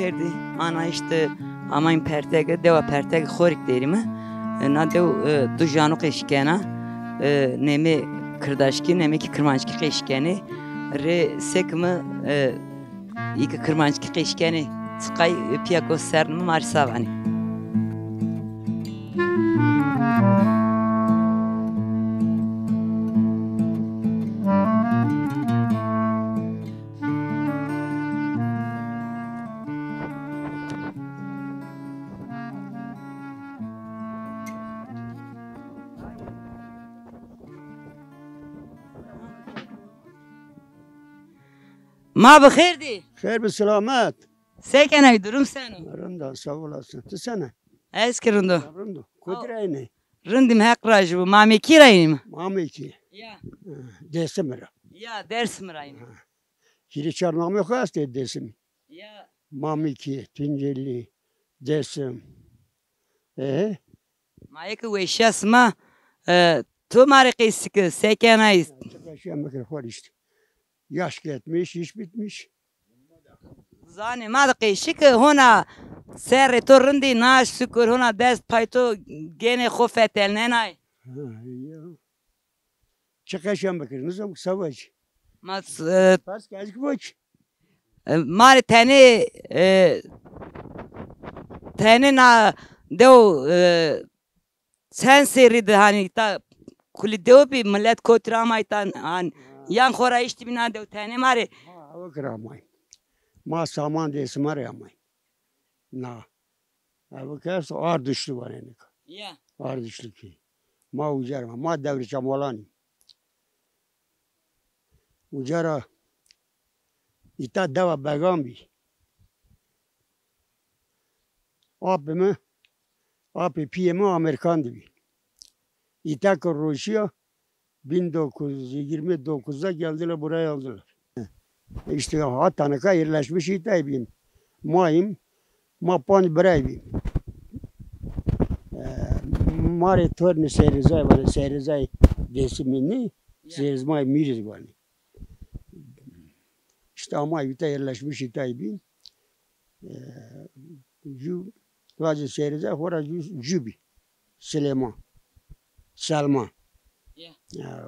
bixirdi. Ana işte amayın pertege deva pertege xorik derimi. Na dev du janu qeşkena. Nemi kırdaşki nemi ki kırmançki qeşkeni. Re sekmi iki kırmançki qeşkeni. Sıkay piyako sernimi marisavani. Ma bixirdi. Xeyr bir selamet. Sekene durum senu. Rında sağ olasın. Tısana. Eskirindo. Rında. Kudrayne. Rındim hekraj bu mami kirayım. Mami ki. Ya. Desim ra. Ya ders mi rayım? Kiri çarnağım yok hasta desim. Ya. Mami ki. Tunceli. Desim. Mayık veşyas ma tu mari qisik sekenayız. Çıkaşıyan bakır var işte. Yaş gitmiş, iş bitmiş. Zani ma qisik hona ser to rındi naş şükür hona dest payto gene khofetel nenay. Çıkaşıyan bakır. Nizam savaş. Ma Pas gezik boç. mari tane na dev sen seridi hani ta kuli dev bir millet kotramayı han yan khora işte bina dev tane mari. Hava kıramay. Ma saman desim arayamay. Na. Hava kırsa ağır düşlü var yani. Ya. Ağır düşlü ki. Ma ucarma. Ma devri çamolani. Ucara. İta deva begambi. Abime. Abi piyemi Amerikandı bir. İta Rusya 1929'da geldiler buraya aldılar. İşte Hatanaka yerleşmiş İta'yım. Mayım. Mapan birayım. Mare torni serizay var. Serizay desimini. Serizmay miriz var. İşte ama İta yerleşmiş İta'yım. Vazı serizay hora Jubi. Süleyman. Selma.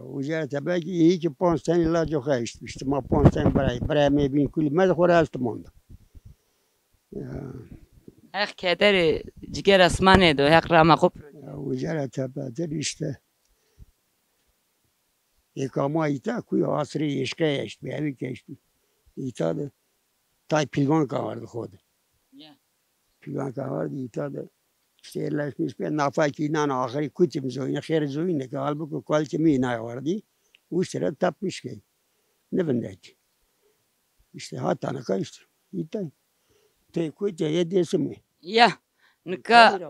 Ucar tabii ki iyi ki 5 sene ilaç yok işte. Ma 5 sene buraya mebin kulü med hora astımonda. Ek kederi ciger asmane do hek rama kup. Ucar tabii işte. Ekama ita kuyu asri eşkaya işte. Bir evi geçti. İta da tay pilvan kavardı kodu. Pilvan kavardı ita da. İşte yerleşmiş bir nafaki inan ahiri kutimiz oyuna xeyr zoyuna ki halbuki kualitimi ina vardı. Bu sıra tapmış ki. Ne bendeki. İşte hatana kaçtı. İta. Te kutya yedesi mi? Ya. Nika.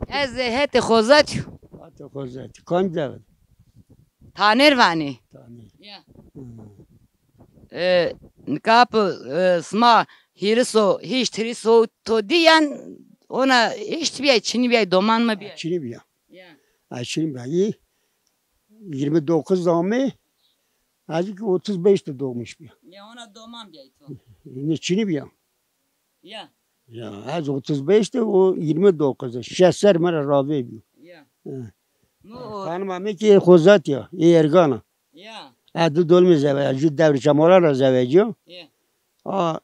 Ez hete khozat. Hatta kozat. Kanca. Taner vani. Tane. Ya. Nika sma hiriso hiç triso to diyen ona hiç bir Çin'i bir doman mı bir? Çin'i bir ya. Ya. Çin'i bir. 29 doğumlu. Azıcık 35'te doğmuş bir. Ya ona doman bir ito. Ne Çin'i bir ya. Ya. Ya az 35'te o 29'da. Şehser mera ravi bir. Ya. Mu hanım ame ki kozat ya. Ergana. Ya. Adı dolmuş zeveci. Jüd devri çamolar zeveci. Ya.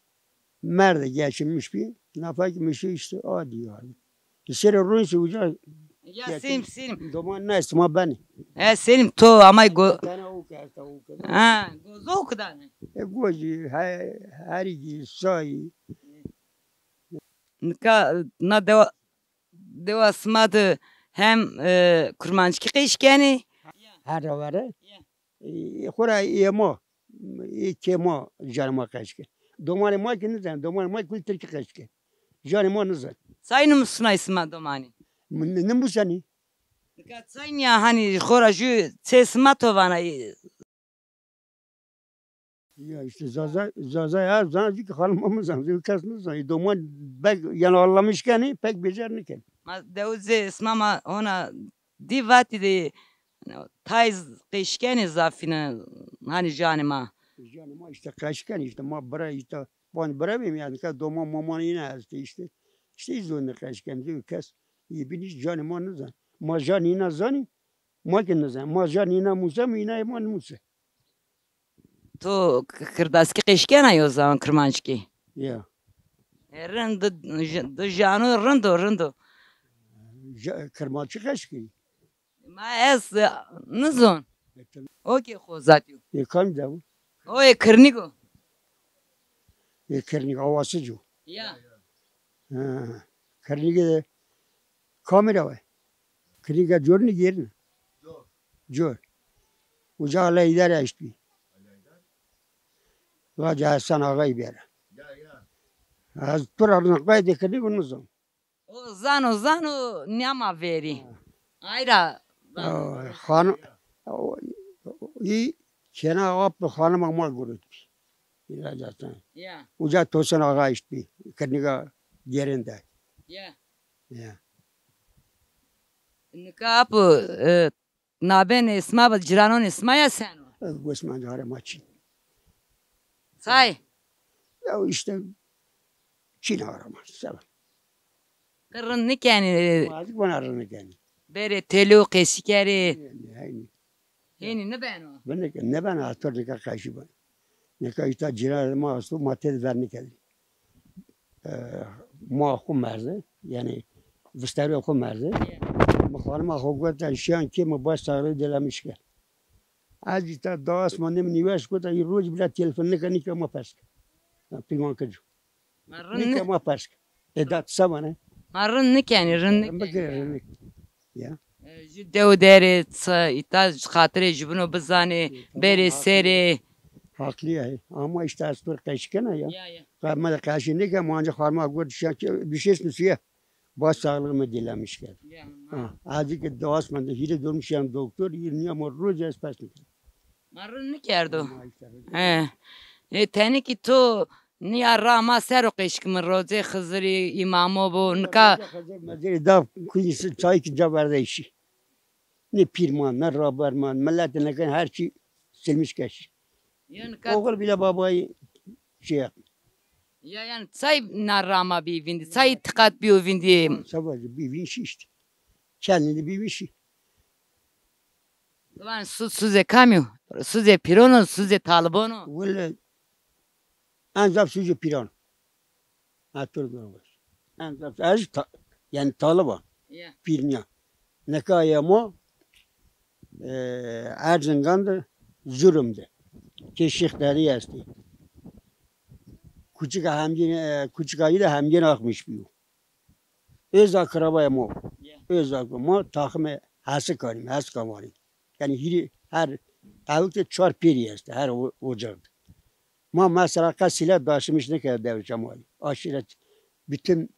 Merde geçinmiş bir. Nafakimiş işte adi yani. Sera Rusya uca. Ya senim. Doman neyse ma beni. Senim to ama Tane o kasta o kadar. ha gozo o kadar mı? Goji harigi say. Nika na deva smadı hem kurmançki qeşkeni. Her vare. Khora yemo. Kemo janma kaçke. Doman ma ki nizan. Doman ma kul Türkiye kaçke. Janma nizan. Sayını mısına isma domani? Ne bu sani? Nika sayın ya hani khora ju sesma tovana. Ya işte zaza ya zancı ki halmamız zancı kasmız zancı. Doman bek yani anlamışken pek becerniken. Ma devze ismama ona divati de tayz qeşkeni zafine hani canıma. Yani ma işte kaçken işte ma bura işte بان برای میاد که دوما مامانی نه هستی işte izlediğinde kaçkemizi kes iyi bir canı ma nizan ma canı ina zani ma ki nizan ma canı ina musa mı ina eman musa تو کرداسکی قشکینا یا زمان کرمانشکی ya رند دو جانو رندو kırmaçı kaçki ما از نزون اوکی خوزاتیو kan da bu اوی کرنیگو kernik havasıcı یا kernik de kamera var kernik de görünü yerin gör ucağla idare işte Raja Hasan ağayı bir ara az turarına kaydı kernik onu zaman او زانو نیاما وری ayra hanım iyi kena ağap hanım amal görüyor Raja Hasan ya Uca Tosun ağa işte kernik yerinde ya ya nikap naben isma bad ciranon isma ya sen Osman Cahre maçı say ya işte Çin aramak sabah kırın nikani Azıcık bana arını kendi bere telu kesikeri yani heni ne ben o ben de ne ben atör ne kadar karşı ben ne kadar işte cirar maasu mater verni kendi maakum merze yani visteri okum merze مخالما خوگوت شیان که مباش ساغری دلمیش کرد. از ایتا داست مانم نیوش کود ای روز بلا تلفن نکنی که ما پس پیمان کجو. نیک ما پس. ادات سامانه. marın nikani rın بگیره نیک. یا. جدو داره ایتا خاطر جبنو بزنه بره سره Haklı ya. Ama işte asper kaçkına ya. Kalma da kaçındı ki manca kalma gör şan bir şey suya. Baş sağlığımı dilemiş geldi. Azıcık doğasmandı. Hile durmuş yan doktor. Yirmi ama roz espasını. Marın nikerdo. Teni ki tu niya rama sero qeşkımın roze xızırı imamo bu nika. Mezeri da kuyusu çay ki cabarda işi. Ne pirman, ne rabarman, milletine her şey silmiş geçti. Oğul bile babayı şey yaptı. Ya yani çay narrama bir vindi, çay tıkat bir vindi. Sabahcı bir vinç işte. Kendini bir vinç. Ulan suze kamyo, suze pirono, suze talibono. Valla enzap suze piron. Atır durmuş. Enzap yani Taliban. Pirnya. Ne kayamo Erzincan'da zulümde. Keşikleri esti. Küçük ayı da hemgen akmış bir. Öz akrabaya mo. Öz akrabaya takımı hası karim, hası kamarım. Yani her evde çar peri esti, her ocakta. Ma mesela silah taşımış ne kadar devir cemali. Aşiret bütün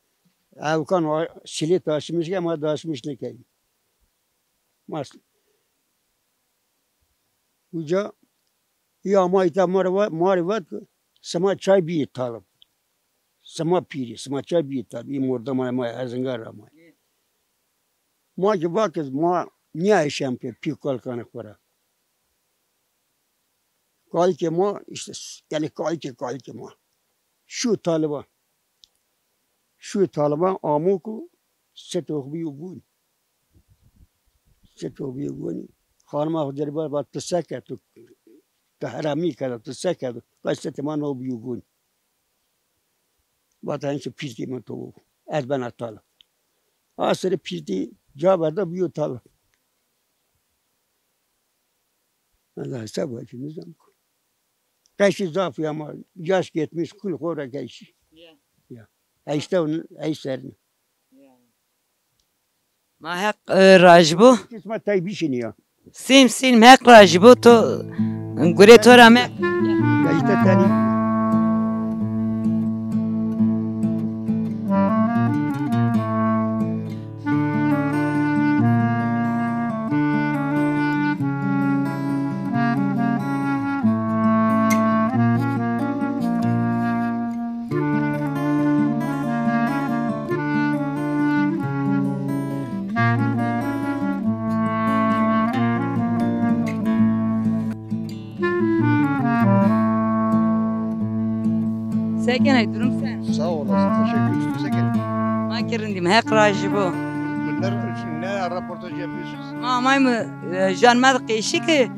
evkan silah taşımış ama taşımış ne kadar. Mas. Uca ya ama ita marivat sama çay bir talep. Sama piri, sama çay bir talep. İyi murda ma Erzincan ama. Ma ki bakız ma niye işem pe pikol kanık para. Kalki ma işte yani kalki ma. Şu taliban amuku setok bir ugun. Setok bir ugun. Hanıma hıdırbar battı seketu. Tahrami kadar seketu. Kaçtı man o bir ugun. Vatan şu pirti mi to? Erben atalı. Asırı pirti cevabında bir atalı. Allah sabah şimdi zaman. Kaşı zafı ama yaş gitmiş kul kora kaşı. Ya. İşte onun eşlerini. Ma hak rajbu. Kısmet tay bir şey ya. Sim hak rajbu to gure tora me. Ya işte tani. Sekene durum sen. Sağ olasın. Teşekkür ederim. Sekin. Ma kirindim hek rajı bu. Bunlar ne röportaj yapıyorsunuz? Ma mı janmad qeşi ki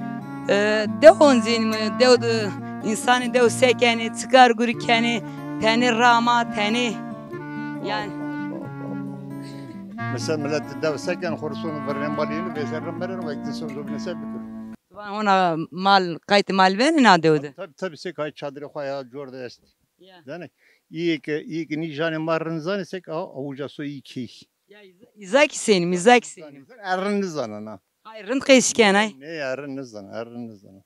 devon zinmi devdu insanı dev sekeni çıkar gurikeni teni rama teni yani Mesela millet dev seken korusunu veren balini ve serren veren ve iktisonu zobine sebekür. ona mal kayıt mal verin ha devdu. Tabi sekay çadırı koya jorda est. Yani iyi ki nijane marın zani sek avuca so iyi ki. İzaki senim izaki senim. Errin zanana. Hayrın qeşken ay. Ne errin zana.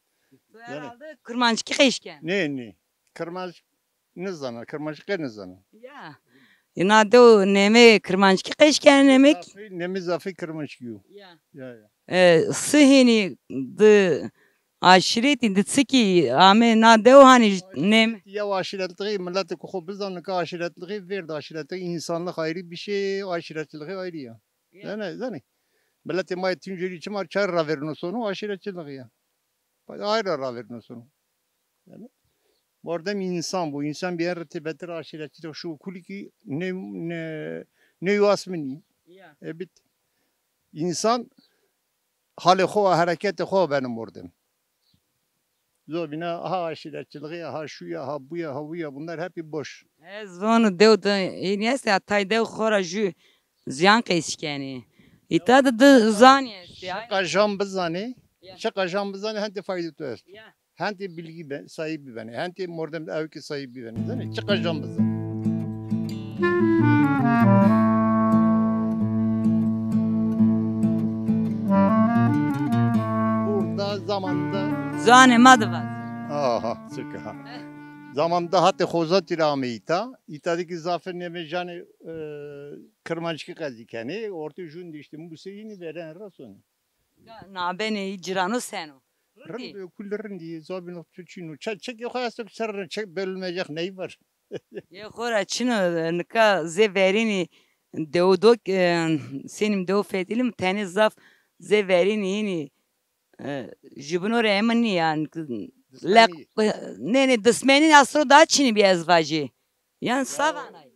Herhalde kırmancı qeşken. Ne. Kırmaz ne zana, kırmaz ne zana. Ya. İna dev neme kırmancı qeşken nemek. Nemi zafi kırmaz giyu. Ya. Sıhini de aşireti de tsiki ame na dev hani nem. Ya aşiretliği milleti kuhu bizden ki aşiretliği verdi aşiretliği insanlık ayrı bir şey aşiretliği ayrı ya. Yani milleti may tünceli için var çar raverin sonu aşiretliği ya. Ayrı raverin sonu. Yani orada insan bu insan bir yer tibettir aşiretliği şu kuliki ne yuvasmini. Evet. İnsan hali hova hareketi hova benim ordum. Zobina ha aşiretçiliği, ha şuya, ha buya, ha buya bunlar hep boş. Ez onu dev de iniyese atay dev khora ju ziyan qeşkeni. İta da zaniyesi. Şakajam bizani, henti fayda tuest. Henti bilgi sahibi beni, henti mordem evki sahibi beni. Zani şakajam bizani. Burada zamanda Zane madva. aha, sıkı ha. Zamanda hatta hozat irame itadaki zafer nemejani kırmancı kazikeni orta jun diştim bu seyini veren rasoni. Na beni cirano seno. Rın kullerin diye zabin tuçinu çek yok hayastık sarı çek bölünmeyecek neyi var? Ya khora çino nika zeverini deodok senim dev fetilim tane zaf zeverini yini jibno remani yani lak ne dısmenin asro da çini bir ezvacı. Yani savanay.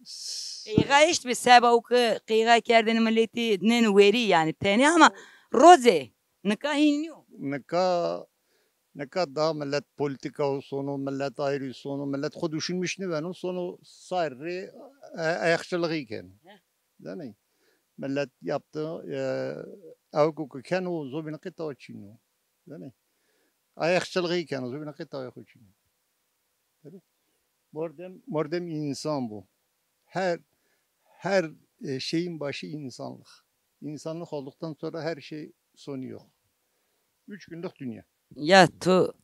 Qiga işte bir sabah o qiga kerdin milleti nen veri yani tane ama roze nika hiniyo. Nika daha millet politika sonu millet ayrı sonu millet kod düşünmüş ne benim sonu sarı ayakçılığı iken. Değil millet yaptı avukuk ken o zobin kıta çinu. Değil ayakçılığı iken o zobin kıta ayakçılığı çinu. Mordem insan bu. Her şeyin başı insanlık. İnsanlık olduktan sonra her şey sonu yok. 3 günlük dünya. Ya tu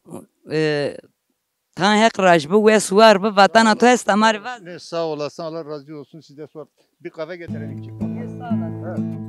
tan hek raj bu ve suar bu vatana tu est amar vaz. Ne sağ olasın Allah razı olsun size sor. Bir kahve getirelim ki. Sağ olasın.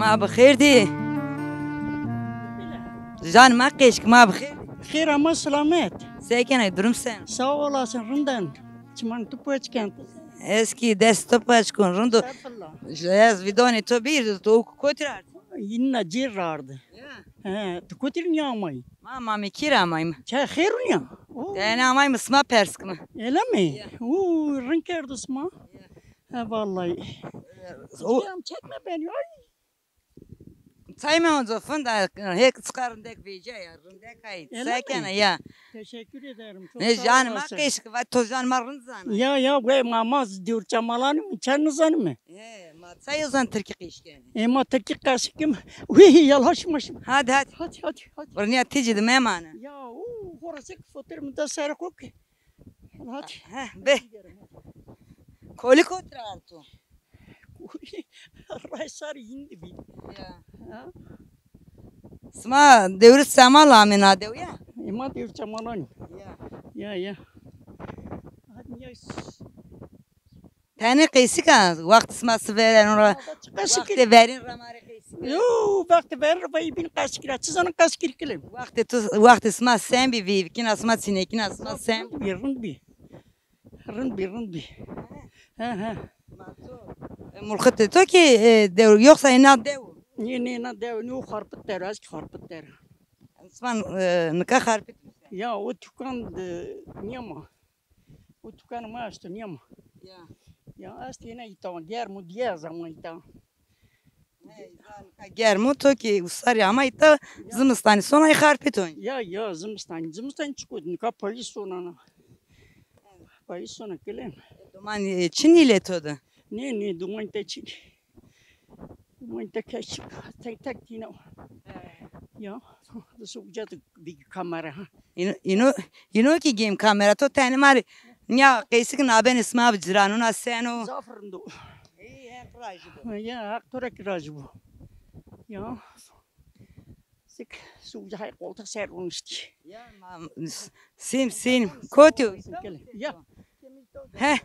ما بخير دي Can ma keşk ma bخير خير ama selamet. Sekene durum sen. Sağ olasın Rından. Çiman tupaç kent. Eski desktop açkın rundu. Estağfurullah. Ez vidoni to bir to kotirar. Yine cirardı. He, tukutir niye amay? Ma mi kira mayım. Çay خير niye? Tene amayım sma persk mı? Öyle mi? Oo, renk erdusma. He vallahi. Canım çekme beni. Ay. Sayma onzo funda hek çıkarın dek vice ya rındek kayıt. Öyle Sekene mi? ya. Teşekkür ederim. Çok Ne sağ can ma olasın. keşk va to can ma rınzana. Ya ve mamaz diyor çamalanı mı? Çarnızanı mı? He ma sayızan Türkiye keşkeni. Ema tekik karşıkım. Uy yalhaşmışım. Hadi. Hadi. Buraya tecidi memana. Ya orası fotoğrafı da sarık ok. Hadi. Be. Kolik oturar tu. Raysar indi bir. Ya. Ha? Sma devri semal amina dev ya. ما دير جمالاني يا هاد يا Tane kıysı kan. Vakti sması veren ona. Vakti verin ramari kıysı. يو وقت بر باي بين قاسكرا تزان قاسكر كلام Vakti sması sen bir viv. Kina sması sinek. Kina sması sen. رند بي ها Mulkıt to ki dev yoksa inat dev. ني ندا نو خربت تراس خربت تر Osman nika harpit. يا وتكان نيما وتكان ما است نيما يا است هنا يتوان ديار مديا زمان يتا Germu to ki usari ama ita zımıstani sonra harpit oyun. يا زمستان تشكود نكا بوليسونا بوليسونا كلام Duman Çin ile todu. ني دوين تشي دوين تكشف تك تينا يا سوجات بيج كاميرا Ino ki game kamera to tane mari. Ya kıysı na ben isma biciranun aseno. زافرندو يا اكتورك راجبو يا سك سوجا هاي قولتا سيرونشتي Sim kotu. يا He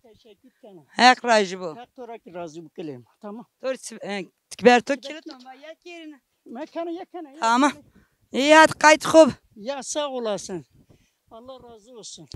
teşekkür ederim. hek rajı bu. Aktorak razı bu kelim. Tamam. Dur tikber to kilit ama yak yerine. Mekanı yakana. Tamam. İyi hadi kayıt kub. Ya sağ olasın. Allah razı olsun.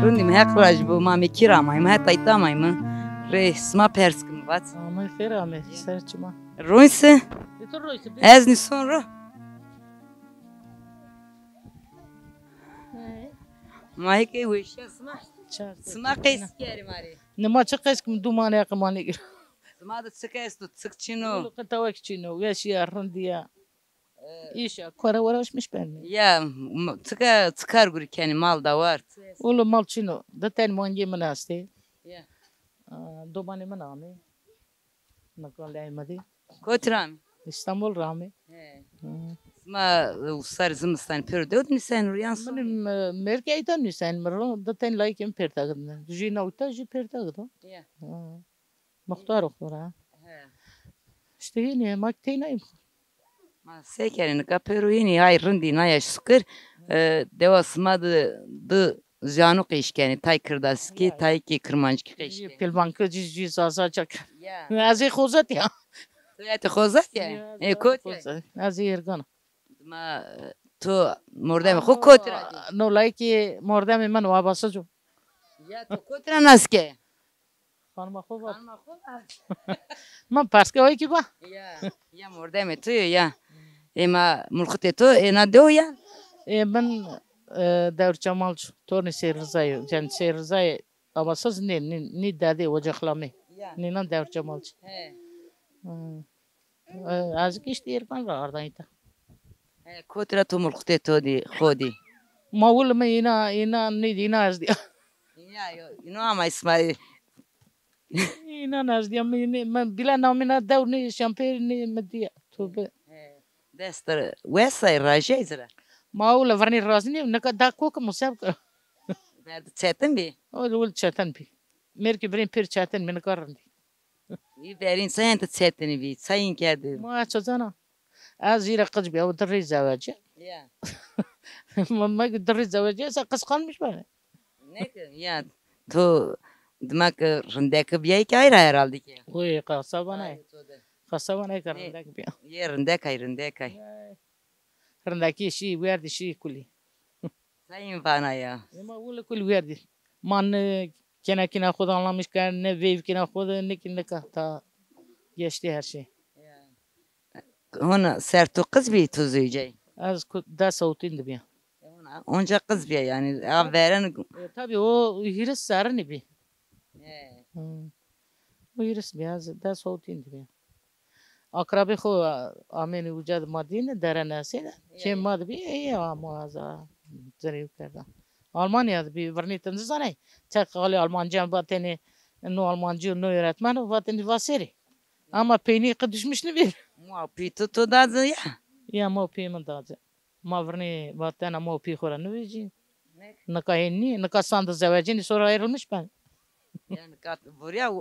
Rundim hek rajı bu mami kiramayım hatta itamayım. Resma perskim vat. Ama خير عمي سرچما Ruinse تو رويس ez ni sonra. Mahike wişe sma qes kerim ari. نما چقسم دومان يقماني گیر Sma da çıkes tu çıkçino. قطاوك چينو ويش يا رنديا ايش كورا وراش مش بن Ya çıkar guri kendi mal da var. ولو مال چينو ده تن مانجي مناستي Ya. دوماني منامي نقول لي مدي Kotram. İstanbul Rami. Sma usar zımstan perde odun sen rüyans. من مركايتا نسان مرو ده تن لايكم بيرتاغدن جي نوتا جي بيرتاغدو Ya. مختار اختورا işte yine makteyna Ma sekerin kaperu yini ay rindi na yaş sıkır. Deva sma da janu qişkeni tay kırdaski tay ki kırmancı qişkeni. Pilbankı cici zazacak. Ya. Azı khozat ya. Tuyat khozat ya. Kot. Azı yergan. Ma to mordem khu kotra. No like mordam من وابسه جو. Ya to kotra naske. خانم خوب من پس که هایی کی با Ya mordem tu ya. Ema mulkte to ena do ya. من دور جمال تورنی سیرزای جن سیرزای آباساز نی داده وجه خلامی نینا دور جمال از کیش دیر کن را آردانی تا Kotra to mulkte to di khodi. ما ول ما اینا نی دینا از دیا Ya yo ino ama ismai. اینا از دیا من بلا نامینا دور نی شامپیر نی مدیا تو به Dester wesa raje izra. ما ول ورنی رازنی نکا دا کوک مسابقه Verdi çetin bi. ول چتن بی مرکی برین پیر چتن من کارندی İyi verin sen de çetini bi. Sayın geldi. ما چزانا از زیر قج بیا و دری زواجه Ya. ما دری زواجه قسقان مش بانه Ne ki ya to demek rındaki bir ay kayra herhalde ki. وي قصابانه قصابانه کرندک بیا Yerinde kayrında kay. رندکی شی ویردی شی کلی Sayın bana ya. ما ول کل ویردی من کنا کنا خود anlamış کار نه ویو کنا خود نه کنا تا geçti her şey Ona sertu kız bir tuzuyacak. az da sautin de bia Onca kız bir yani. Ya veren tabii o hiris sarı ne bi و یرس بیاز دست هوتین دی. اقربی خو آمین وجود مادین در نسید. چه ماد بی ای آموزا زریو کردم. آلمانیا بی ورنی تنزانه. چه قالی آلمانجی باتنی نو آلمانجی نو öğretmen باتنی واسری. Ama peyni kıdışmış ne bir? Ma pito to da ya. Ya ma peyman da. Ma ورنی باتنا ما پی خورا نویجی. نکاهنی نکاسان da زواجینی sonra ayrılmış ben. Yani kat buraya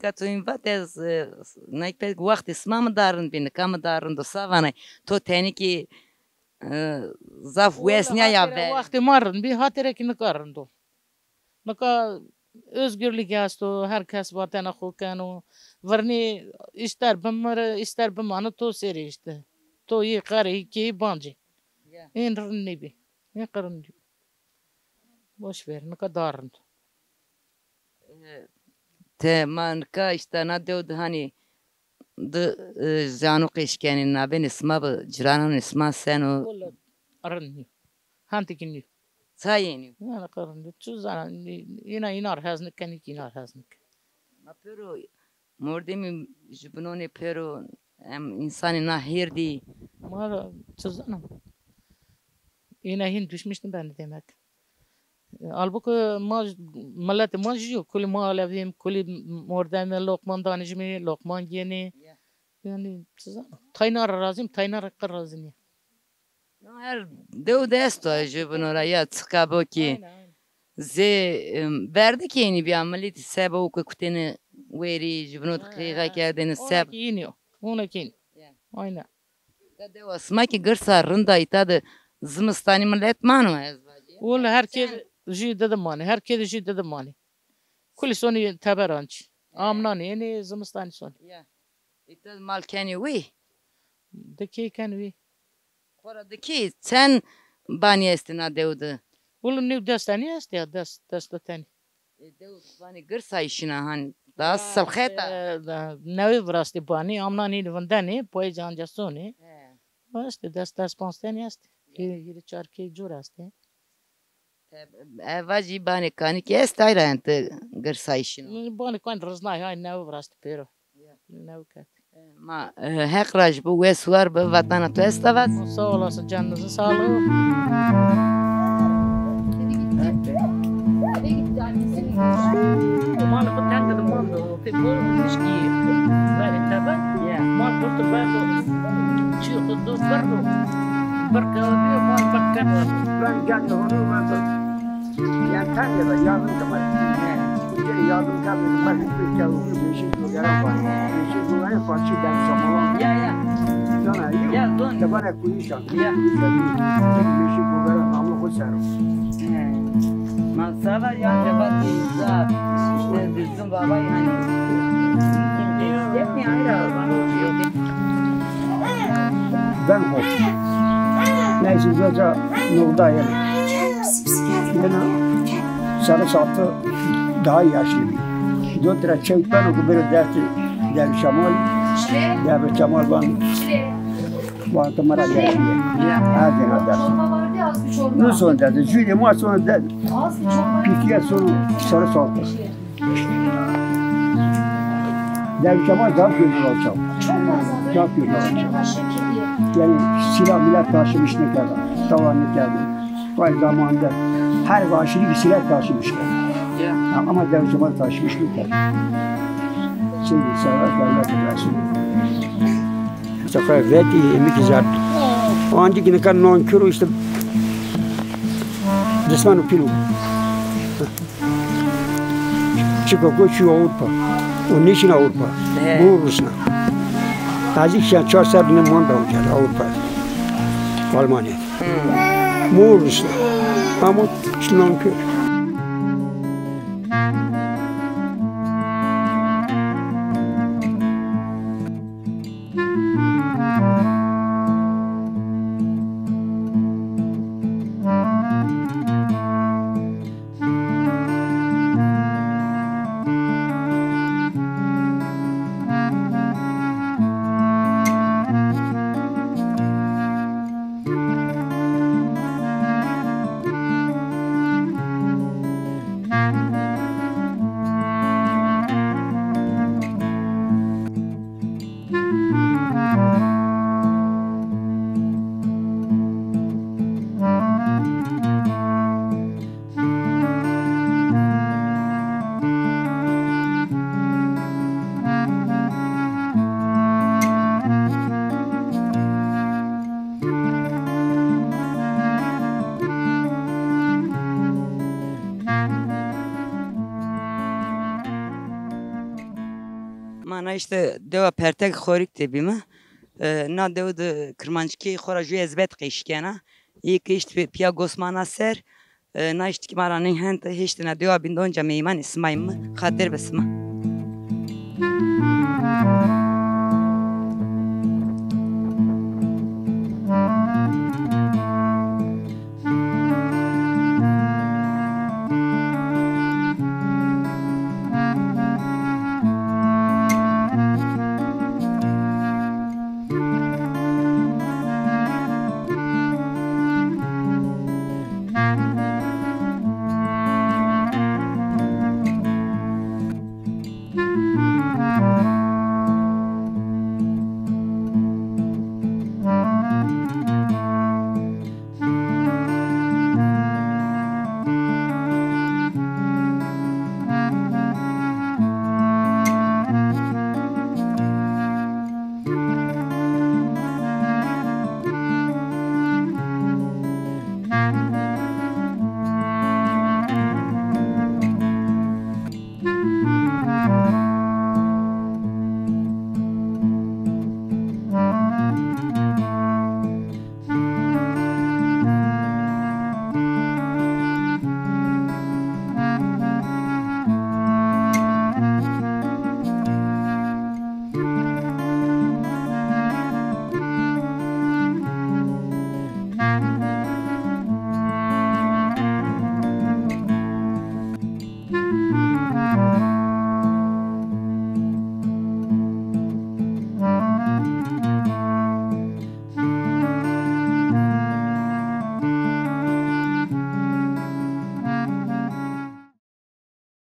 kat invades naipet vakti smam darın bin kam darın do savane to teniki zaf wesnya ya ve Vakti marın bir hatıra ki nıkarın do. Nıka özgürlük yasto herkes vatana hukanu. Varni ister bimmer ister bimanı to seri işte. To iyi karı ki bancı. En rınni bi. Ne karın diyor. Boş ver nıka darın. te man ka işte na deod hani de zanu qishkani na ben isma bu ciranın isma sen o Valla arınni. Hantikini. sayeni. Yani karın diyor. Çuzana yine inar haznik kenik inar haznik. Ma pero mordemi jibnone pero insani na hirdi. Mara çuzana. Yine hin düşmüştüm ben de demek. Halbuki millet yok. Kuli malevim, kuli mordemi, lokman danışmi, lokman yeni. Yani taynar razım, taynar razım. Her deod esto jibnora ya çıkabo ki ze verdi ki yeni bir amelit sebo kuteni veri jibnot kıyga kendini seb. Ona yeniyor. Ona kin. Aynen. Da de osma ki gırsa rında itadı zımstani millet manu ezbacı. Oğlu herkes jide de mani, herkes jide de mani. Kuli sonu taberanç. Amnan yeni zımstani sonu. Ya. İtad mal keni vi. De keyken vi. Koradaki sen bani estina deodu. Oğlu ne destani est ya dest tani. Deod bani gırsa işina han. Da salkheta. Nevi vrasti bani, amnan yeni vandani, poy canca sonu. Este dest sponstani est. Yeri çarki jur est. Evacı bani kani ki est ayra ente gırsa işina. Bani kan raznay hay nevi vrasti pero. Nevi kat. Ma hekraj bu vesuar bu vatana tu estavat. Sağ olasın canınızın sağlığı. Mal bu tanga da mal do. Te bol miski. Bari taba. Mal bu to bado. Çık do bardo. Barka diyor mal bakkan. Ben geldim onu ben yani tangada yardım kamar. Bir yardım kamar. Ben bir kere beşik lira var. Beşik lira parça ben samolan. Ya. Sana iyi. Ya don. Da bana kuyuşan. Ya. Beşik lira namlu koyarım. Masavar ya cebat za işte bizim baba yani. Hep mi ayrı var? Ben hoş. Neyse zaten yolda yani. Yani sarı sattı daha yaşlıyım. Dört lira çevik ben oku böyle derdi Şamal. Derdi Şamal bana. Bana kamera geldi. Hadi ne dersin? Ne son dedi? Jüri ma sonra dedi. Pikiye sonra sarı sattı. Derdi Şamal daha gözü olacak. Daha gözü olacak. Yani silah millet taşımış ne kadar. Tavanlı geldi. Aynı zamanda her vahşili bir silah taşımışlar. Ama devşamal taşımış mı kadar. Şimdi sever derler Resul. Bu sefer verdi 22 zart. O ancak ne kadar non kilo işte. Resmen kilo. Chicago şu Avrupa. O niçin Avrupa? Bu Rusya. Tacikistan çok serbine manda olacak Avrupa. Almanya. Bu Rusya. Ama non kilo. işte deva pertek xorik tebi mi? Na dev de kırmançki xora ju ezbet qeşkena. İyi ki işte piya gosmana ser. Na işte ki maranın hente hiç de na deva bindonca meyman ismayım mı? Kader besma.